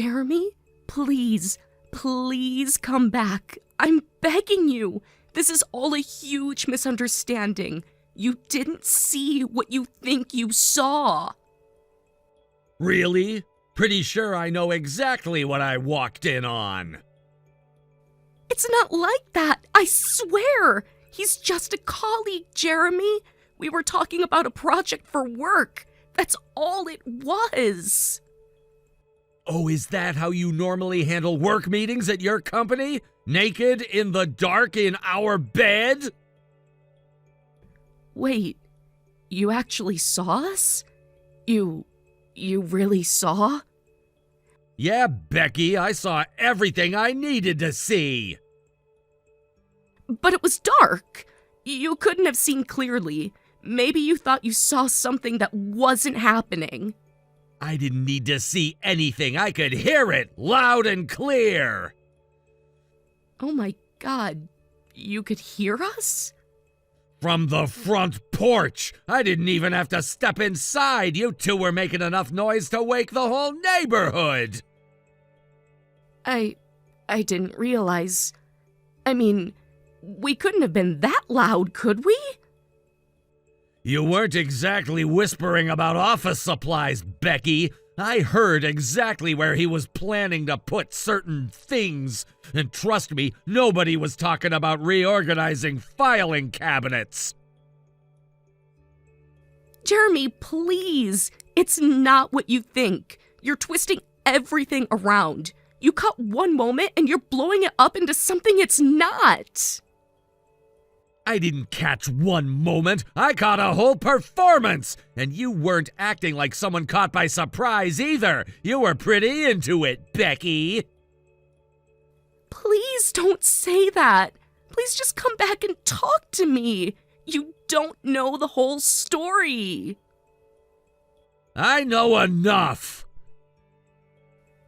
Jeremy, please, please come back. I'm begging you. This is all a huge misunderstanding. You didn't see what you think you saw. Really? Pretty sure I know exactly what I walked in on. It's not like that, I swear. He's just a colleague, Jeremy. We were talking about a project for work. That's all it was. Oh, is that how you normally handle work meetings at your company? Naked, in the dark, in our bed? Wait, you actually saw us? You really saw? Yeah, Becky, I saw everything I needed to see. But it was dark. You couldn't have seen clearly. Maybe you thought you saw something that wasn't happening. I didn't need to see anything. I could hear it loud and clear. Oh my God, you could hear us? From the front porch. I didn't even have to step inside. You two were making enough noise to wake the whole neighborhood. I didn't realize. I mean, we couldn't have been that loud, could we? You weren't exactly whispering about office supplies, Becky. I heard exactly where he was planning to put certain things. And trust me, nobody was talking about reorganizing filing cabinets. Jeremy, please. It's not what you think. You're twisting everything around. You cut one moment and you're blowing it up into something it's not. I didn't catch one moment. I caught a whole performance. And you weren't acting like someone caught by surprise either. You were pretty into it, Becky. Please don't say that. Please just come back and talk to me. You don't know the whole story. I know enough.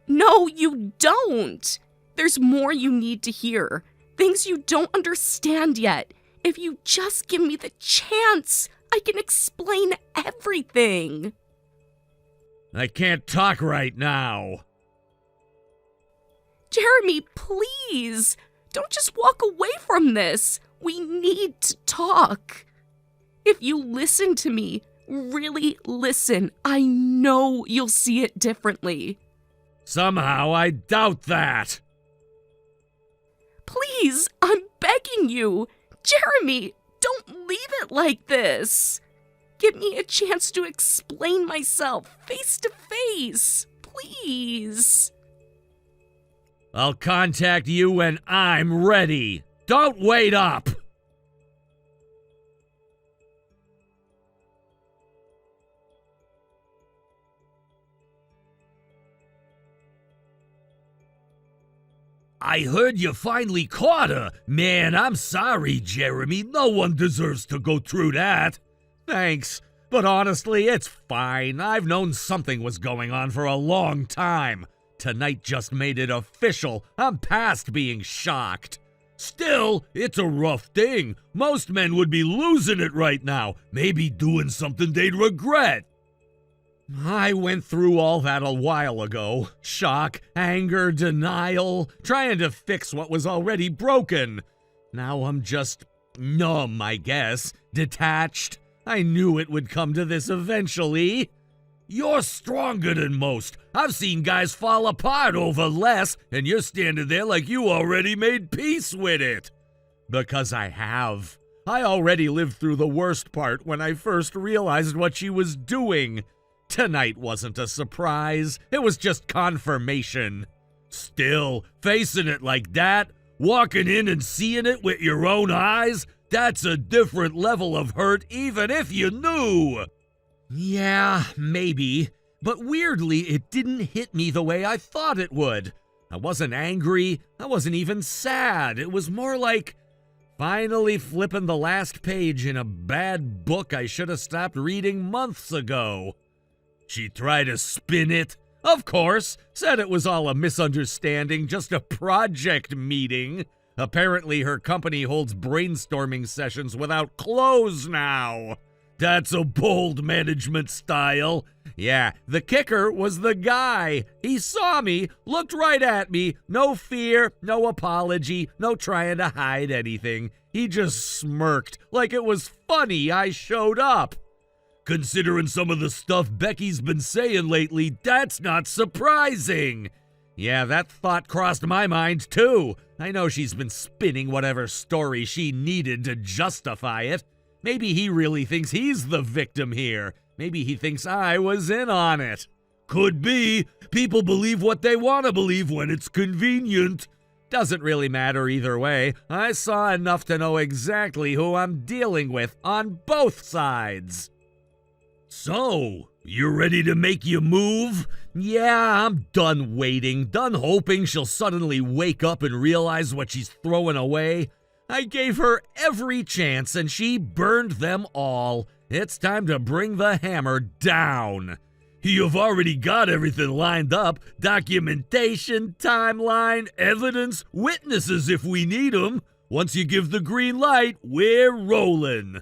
No, you don't. There's more you need to hear. Things you don't understand yet. If you just give me the chance, I can explain everything. I can't talk right now. Jeremy, please. Don't just walk away from this. We need to talk. If you listen to me, really listen, I know you'll see it differently. Somehow I doubt that. Please, I'm begging you. Jeremy, don't leave it like this. Give me a chance to explain myself face to face, please. I'll contact you when I'm ready. Don't wait up. I heard you finally caught her. Man, I'm sorry, Jeremy. No one deserves to go through that. Thanks, but honestly, it's fine. I've known something was going on for a long time. Tonight just made it official. I'm past being shocked. Still, it's a rough thing. Most men would be losing it right now, maybe doing something they'd regret. I went through all that a while ago. Shock, anger, denial, trying to fix what was already broken. Now I'm just numb, I guess. Detached. I knew it would come to this eventually. You're stronger than most. I've seen guys fall apart over less, and you're standing there like you already made peace with it. Because I have. I already lived through the worst part when I first realized what she was doing. Tonight wasn't a surprise, it was just confirmation. Still, facing it like that, walking in and seeing it with your own eyes, that's a different level of hurt even if you knew. Yeah, maybe, but weirdly it didn't hit me the way I thought it would. I wasn't angry, I wasn't even sad, it was more like finally flipping the last page in a bad book I should have stopped reading months ago. She tried to spin it, of course, said it was all a misunderstanding, just a project meeting. Apparently her company holds brainstorming sessions without clothes now. That's a bold management style. Yeah, the kicker was the guy. He saw me, looked right at me, no fear, no apology, no trying to hide anything. He just smirked like it was funny I showed up. Considering some of the stuff Becky's been saying lately, that's not surprising. Yeah, that thought crossed my mind too. I know she's been spinning whatever story she needed to justify it. Maybe he really thinks he's the victim here. Maybe he thinks I was in on it. Could be. People believe what they want to believe when it's convenient. Doesn't really matter either way. I saw enough to know exactly who I'm dealing with on both sides. So, you ready to make your move? Yeah, I'm done waiting, done hoping she'll suddenly wake up and realize what she's throwing away. I gave her every chance and she burned them all. It's time to bring the hammer down. You've already got everything lined up. Documentation, timeline, evidence, witnesses if we need them. Once you give the green light, we're rolling.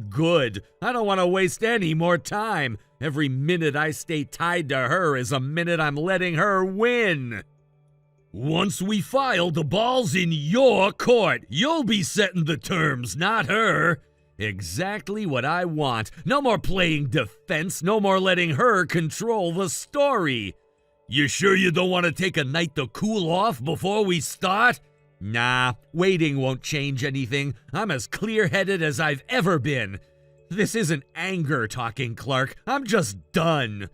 Good. I don't want to waste any more time. Every minute I stay tied to her is a minute I'm letting her win. Once we file, the ball's in your court. You'll be setting the terms, not her. Exactly what I want. No more playing defense. No more letting her control the story. You sure you don't want to take a night to cool off before we start? Nah, waiting won't change anything. I'm as clear-headed as I've ever been. This isn't anger talking, Clark. I'm just done.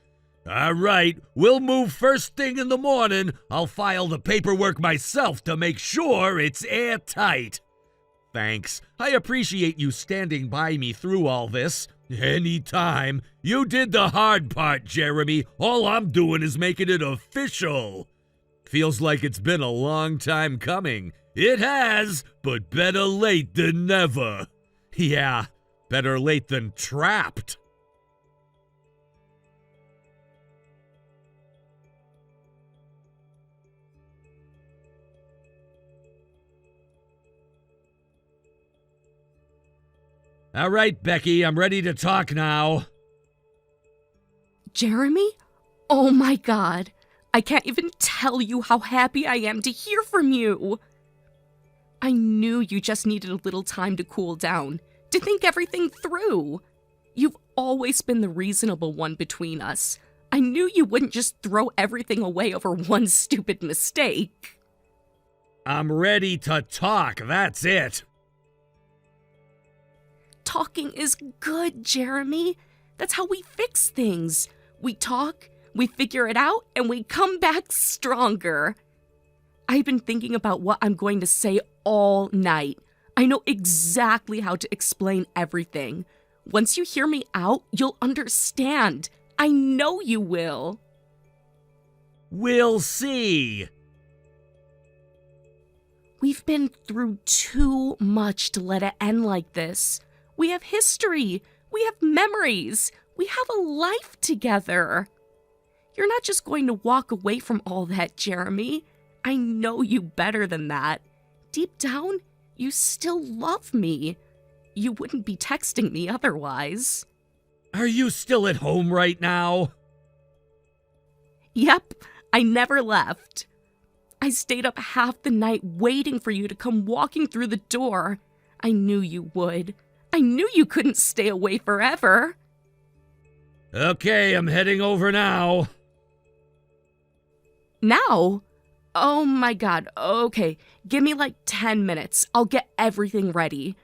All right, we'll move first thing in the morning. I'll file the paperwork myself to make sure it's airtight. Thanks. I appreciate you standing by me through all this. Anytime. You did the hard part, Jeremy. All I'm doing is making it official. Feels like it's been a long time coming. It has, but better late than never. Yeah, better late than trapped. All right, Becky, I'm ready to talk now. Jeremy? Oh my God. I can't even tell you how happy I am to hear from you. I knew you just needed a little time to cool down, to think everything through. You've always been the reasonable one between us. I knew you wouldn't just throw everything away over one stupid mistake. I'm ready to talk, that's it. Talking is good, Jeremy. That's how we fix things. We talk, we figure it out, and we come back stronger. I've been thinking about what I'm going to say all night. I know exactly how to explain everything. Once you hear me out, you'll understand. I know you will. We'll see. We've been through too much to let it end like this. We have history. We have memories. We have a life together. You're not just going to walk away from all that, Jeremy. I know you better than that. Deep down, you still love me. You wouldn't be texting me otherwise. Are you still at home right now? Yep, I never left. I stayed up half the night waiting for you to come walking through the door. I knew you would. I knew you couldn't stay away forever. Okay, I'm heading over now. Now? Oh my God, okay. Give me like 10 minutes. I'll get everything ready.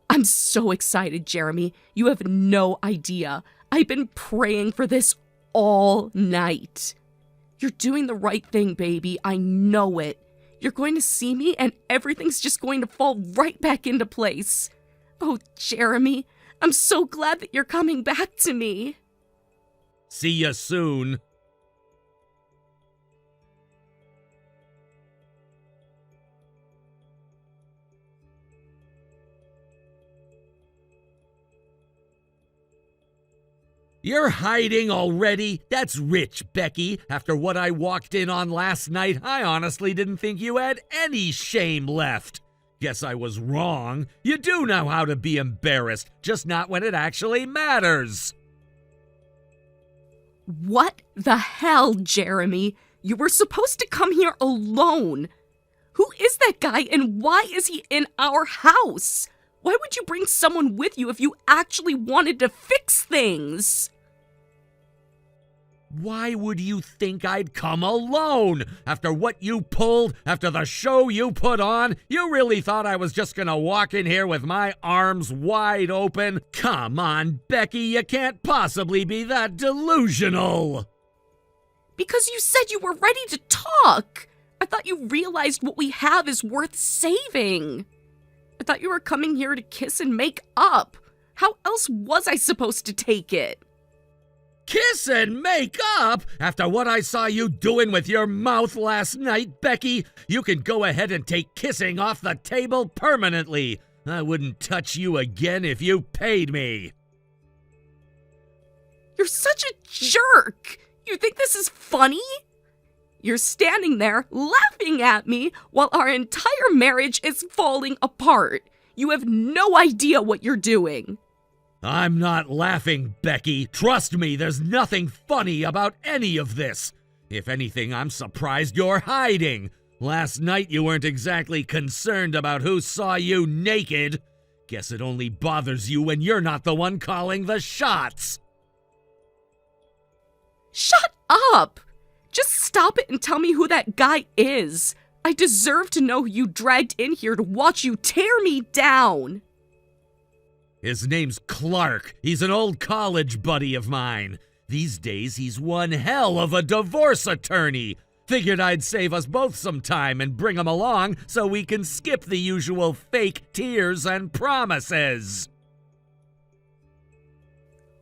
I'm so excited, Jeremy. You have no idea. I've been praying for this all night. You're doing the right thing, baby. I know it. You're going to see me and everything's just going to fall right back into place. Oh, Jeremy, I'm so glad that you're coming back to me. See you soon. You're hiding already? That's rich, Becky. After what I walked in on last night, I honestly didn't think you had any shame left. Guess I was wrong. You do know how to be embarrassed, just not when it actually matters. What the hell, Jeremy? You were supposed to come here alone. Who is that guy and why is he in our house? Why would you bring someone with you if you actually wanted to fix things? Why would you think I'd come alone? After what you pulled, after the show you put on, you really thought I was just gonna walk in here with my arms wide open? Come on, Becky, you can't possibly be that delusional. Because you said you were ready to talk. I thought you realized what we have is worth saving. I thought you were coming here to kiss and make up. How else was I supposed to take it? Kiss and make up? After what I saw you doing with your mouth last night, Becky, you can go ahead and take kissing off the table permanently. I wouldn't touch you again if you paid me. You're such a jerk. You think this is funny? You're standing there laughing at me while our entire marriage is falling apart. You have no idea what you're doing. I'm not laughing, Becky. Trust me, there's nothing funny about any of this. If anything, I'm surprised you're hiding. Last night you weren't exactly concerned about who saw you naked. Guess it only bothers you when you're not the one calling the shots. Shut up! Just stop it and tell me who that guy is. I deserve to know who you dragged in here to watch you tear me down. His name's Clark. He's an old college buddy of mine. These days, he's one hell of a divorce attorney. Figured I'd save us both some time and bring him along so we can skip the usual fake tears and promises.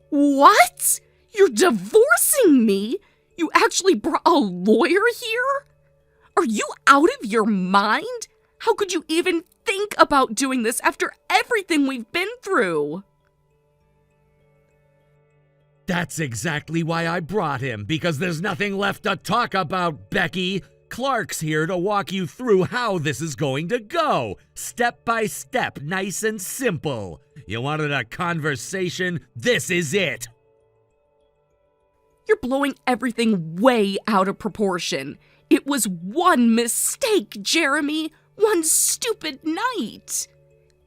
What? You're divorcing me? You actually brought a lawyer here? Are you out of your mind? How could you even think about doing this after everything we've been through? That's exactly why I brought him, because there's nothing left to talk about, Becky. Clark's here to walk you through how this is going to go. Step by step, nice and simple. You wanted a conversation? This is it. You're blowing everything way out of proportion. It was one mistake, Jeremy. One stupid night.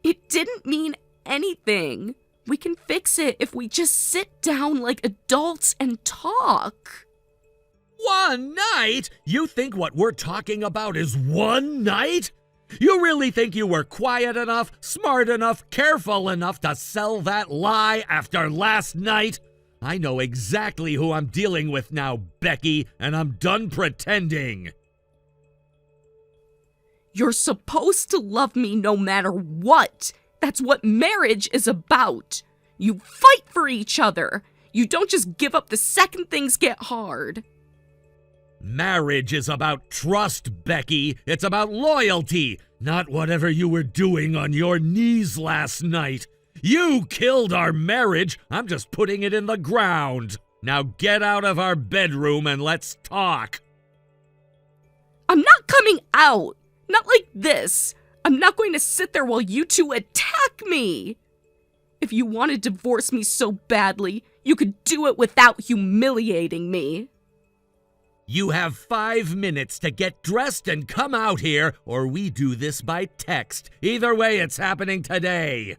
It didn't mean anything. We can fix it if we just sit down like adults and talk. One night? You think what we're talking about is one night? You really think you were quiet enough, smart enough, careful enough to sell that lie after last night? I know exactly who I'm dealing with now, Becky, and I'm done pretending. You're supposed to love me no matter what. That's what marriage is about. You fight for each other. You don't just give up the second things get hard. Marriage is about trust, Becky. It's about loyalty, not whatever you were doing on your knees last night. You killed our marriage. I'm just putting it in the ground. Now get out of our bedroom and let's talk. I'm not coming out. Not like this. I'm not going to sit there while you two attack me. If you want to divorce me so badly, you could do it without humiliating me. You have 5 minutes to get dressed and come out here, or we do this by text. Either way, it's happening today.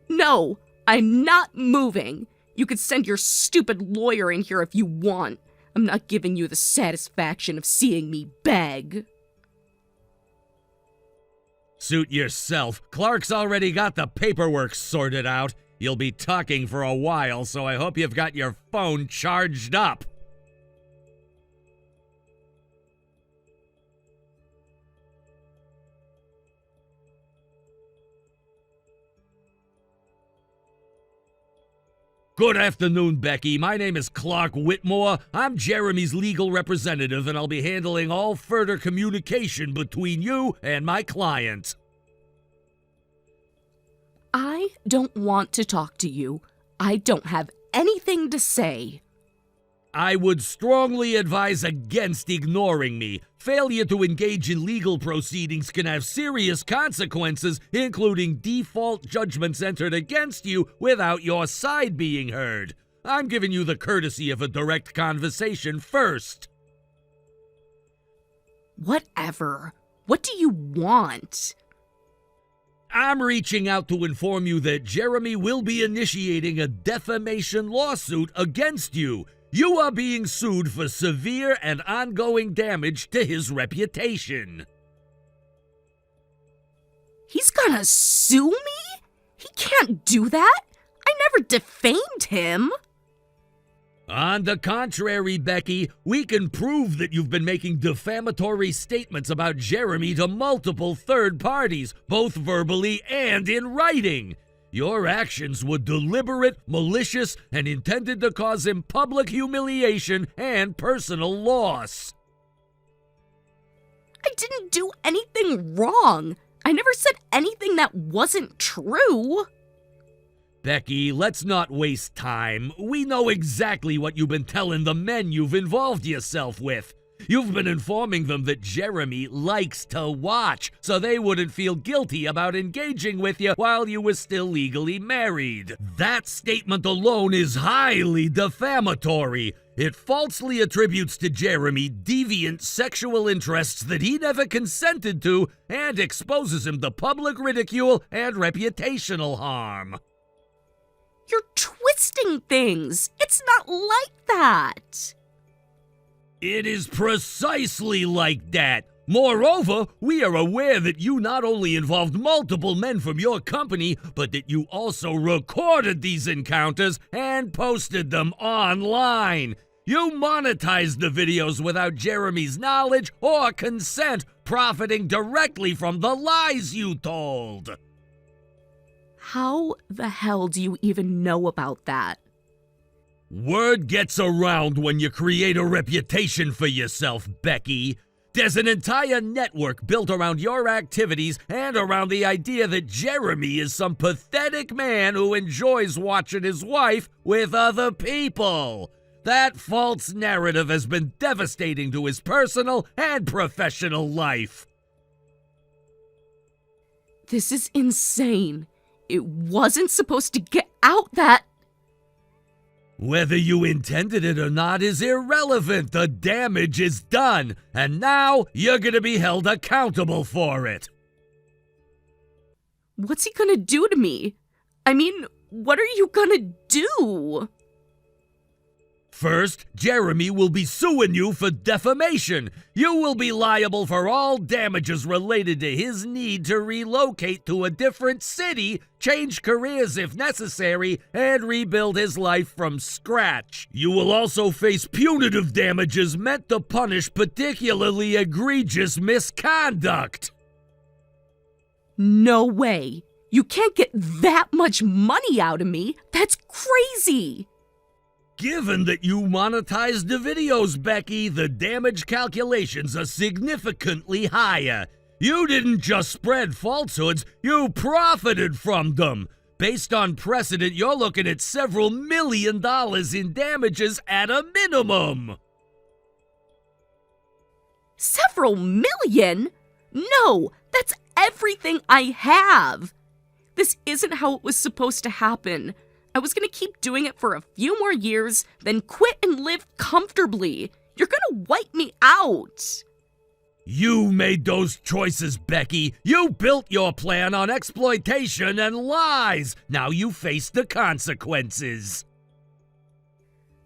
No, I'm not moving. You could send your stupid lawyer in here if you want. I'm not giving you the satisfaction of seeing me beg. Suit yourself. Clark's already got the paperwork sorted out. You'll be talking for a while, so I hope you've got your phone charged up. Good afternoon, Becky. My name is Clark Whitmore. I'm Jeremy's legal representative, and I'll be handling all further communication between you and my client. I don't want to talk to you. I don't have anything to say. I would strongly advise against ignoring me. Failure to engage in legal proceedings can have serious consequences, including default judgments entered against you without your side being heard. I'm giving you the courtesy of a direct conversation first. Whatever. What do you want? I'm reaching out to inform you that Jeremy will be initiating a defamation lawsuit against you. You are being sued for severe and ongoing damage to his reputation. He's gonna sue me? He can't do that. I never defamed him. On the contrary, Becky, we can prove that you've been making defamatory statements about Jeremy to multiple third parties, both verbally and in writing. Your actions were deliberate, malicious, and intended to cause him public humiliation and personal loss. I didn't do anything wrong. I never said anything that wasn't true. Becky, let's not waste time. We know exactly what you've been telling the men you've involved yourself with. You've been informing them that Jeremy likes to watch, so they wouldn't feel guilty about engaging with you while you were still legally married. That statement alone is highly defamatory. It falsely attributes to Jeremy deviant sexual interests that he never consented to and exposes him to public ridicule and reputational harm. You're twisting things. It's not like that. It is precisely like that. Moreover, we are aware that you not only involved multiple men from your company, but that you also recorded these encounters and posted them online. You monetized the videos without Jeremy's knowledge or consent, profiting directly from the lies you told. How the hell do you even know about that? Word gets around when you create a reputation for yourself, Becky. There's an entire network built around your activities and around the idea that Jeremy is some pathetic man who enjoys watching his wife with other people. That false narrative has been devastating to his personal and professional life. This is insane. It wasn't supposed to get out that... Whether you intended it or not is irrelevant. The damage is done, and now you're gonna be held accountable for it. What's he gonna do to me? I mean, what are you gonna do? First, Jeremy will be suing you for defamation. You will be liable for all damages related to his need to relocate to a different city, change careers if necessary, and rebuild his life from scratch. You will also face punitive damages meant to punish particularly egregious misconduct. No way. You can't get that much money out of me. That's crazy. Given that you monetized the videos, Becky, the damage calculations are significantly higher. You didn't just spread falsehoods, you profited from them. Based on precedent, you're looking at several $1 million in damages at a minimum. Several million? No, that's everything I have. This isn't how it was supposed to happen. I was gonna keep doing it for a few more years, then quit and live comfortably. You're gonna wipe me out. You made those choices, Becky. You built your plan on exploitation and lies. Now you face the consequences.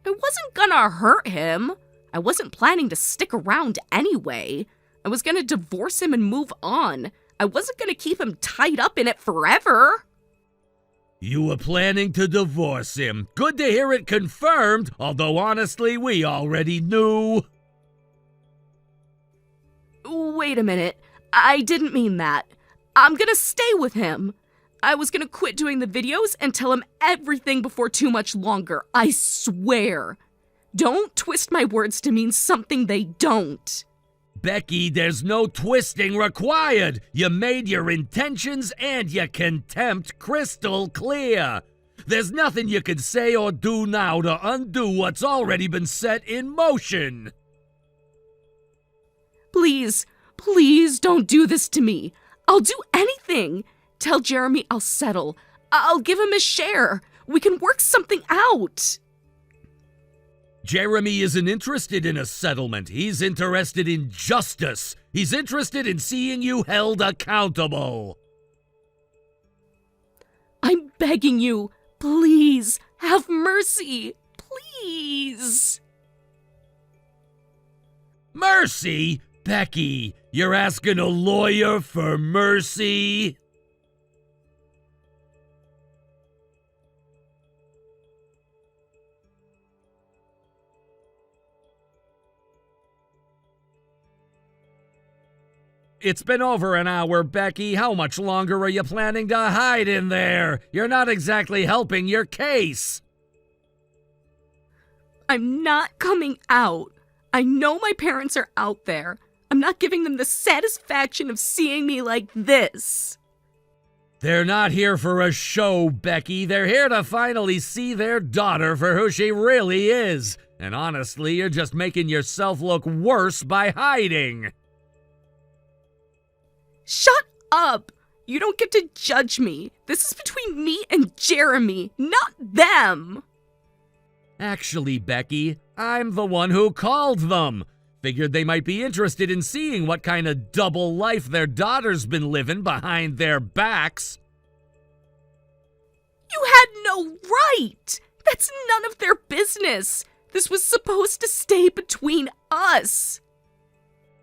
I wasn't gonna hurt him. I wasn't planning to stick around anyway. I was gonna divorce him and move on. I wasn't gonna keep him tied up in it forever. You were planning to divorce him. Good to hear it confirmed, although honestly, we already knew. Wait a minute. I didn't mean that. I'm gonna stay with him. I was gonna quit doing the videos and tell him everything before too much longer. I swear. Don't twist my words to mean something they don't. Becky, there's no twisting required. You made your intentions and your contempt crystal clear. There's nothing you can say or do now to undo what's already been set in motion. Please, please don't do this to me. I'll do anything. Tell Jeremy I'll settle. I'll give him a share. We can work something out. Jeremy isn't interested in a settlement. He's interested in justice. He's interested in seeing you held accountable. I'm begging you, please, have mercy. Please. Mercy? Becky, you're asking a lawyer for mercy? It's been over an hour, Becky. How much longer are you planning to hide in there? You're not exactly helping your case. I'm not coming out. I know my parents are out there. I'm not giving them the satisfaction of seeing me like this. They're not here for a show, Becky. They're here to finally see their daughter for who she really is. And honestly, you're just making yourself look worse by hiding. Shut up! You don't get to judge me. This is between me and Jeremy, not them. Actually, Becky, I'm the one who called them. Figured they might be interested in seeing what kind of double life their daughter's been living behind their backs. You had no right! That's none of their business. This was supposed to stay between us.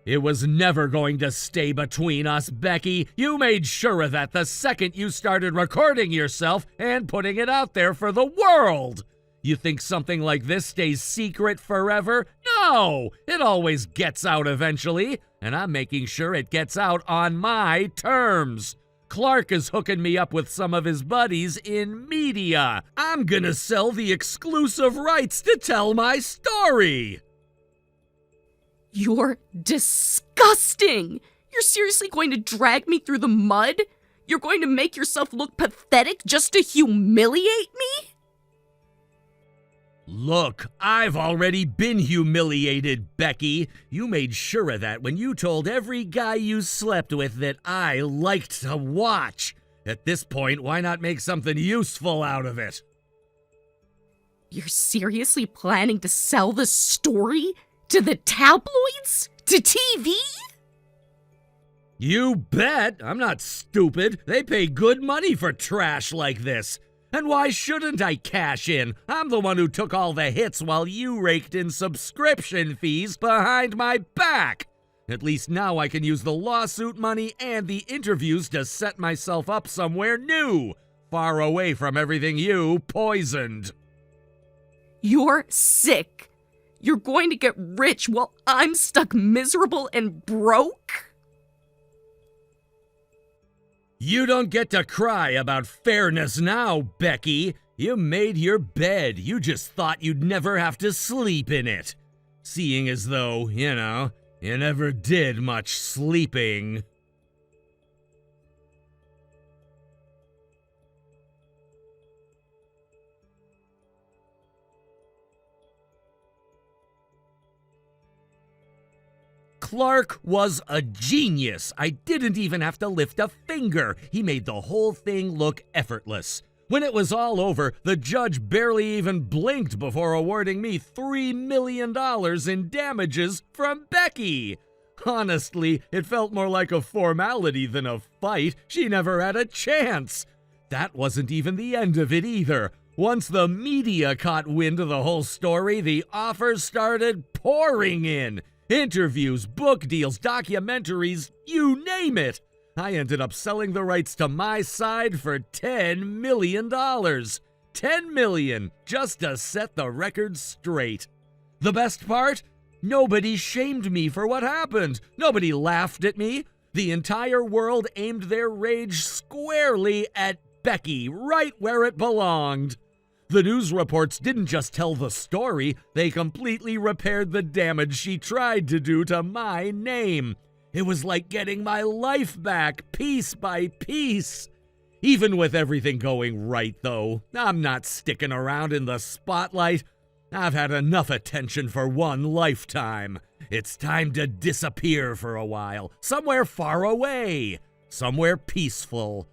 It was never going to stay between us, Becky. You made sure of that the second you started recording yourself and putting it out there for the world. You think something like this stays secret forever? No! It always gets out eventually, and I'm making sure it gets out on my terms. Clark is hooking me up with some of his buddies in media. I'm gonna sell the exclusive rights to tell my story. You're disgusting! You're seriously going to drag me through the mud? You're going to make yourself look pathetic just to humiliate me? Look, I've already been humiliated, Becky. You made sure of that when you told every guy you slept with that I liked to watch. At this point, why not make something useful out of it? You're seriously planning to sell the story? To the tabloids? To TV? You bet! I'm not stupid. They pay good money for trash like this. And why shouldn't I cash in? I'm the one who took all the hits while you raked in subscription fees behind my back. At least now I can use the lawsuit money and the interviews to set myself up somewhere new, far away from everything you poisoned. You're sick. You're going to get rich while I'm stuck miserable and broke? You don't get to cry about fairness now, Becky. You made your bed. You just thought you'd never have to sleep in it. Seeing as though, you never did much sleeping. Clark was a genius. I didn't even have to lift a finger. He made the whole thing look effortless. When it was all over, the judge barely even blinked before awarding me $3 million in damages from Becky. Honestly, it felt more like a formality than a fight. She never had a chance. That wasn't even the end of it either. Once the media caught wind of the whole story, the offers started pouring in. Interviews, book deals, documentaries, you name it. I ended up selling the rights to my side for $10 million. $10 million, just to set the record straight. The best part? Nobody shamed me for what happened. Nobody laughed at me. The entire world aimed their rage squarely at Becky, right where it belonged. The news reports didn't just tell the story, they completely repaired the damage she tried to do to my name. It was like getting my life back, piece by piece. Even with everything going right, though, I'm not sticking around in the spotlight. I've had enough attention for one lifetime. It's time to disappear for a while, somewhere far away, somewhere peaceful,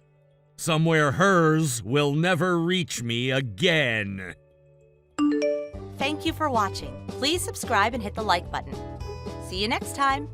somewhere hers will never reach me again. Thank you for watching. Please subscribe and hit the like button. See you next time.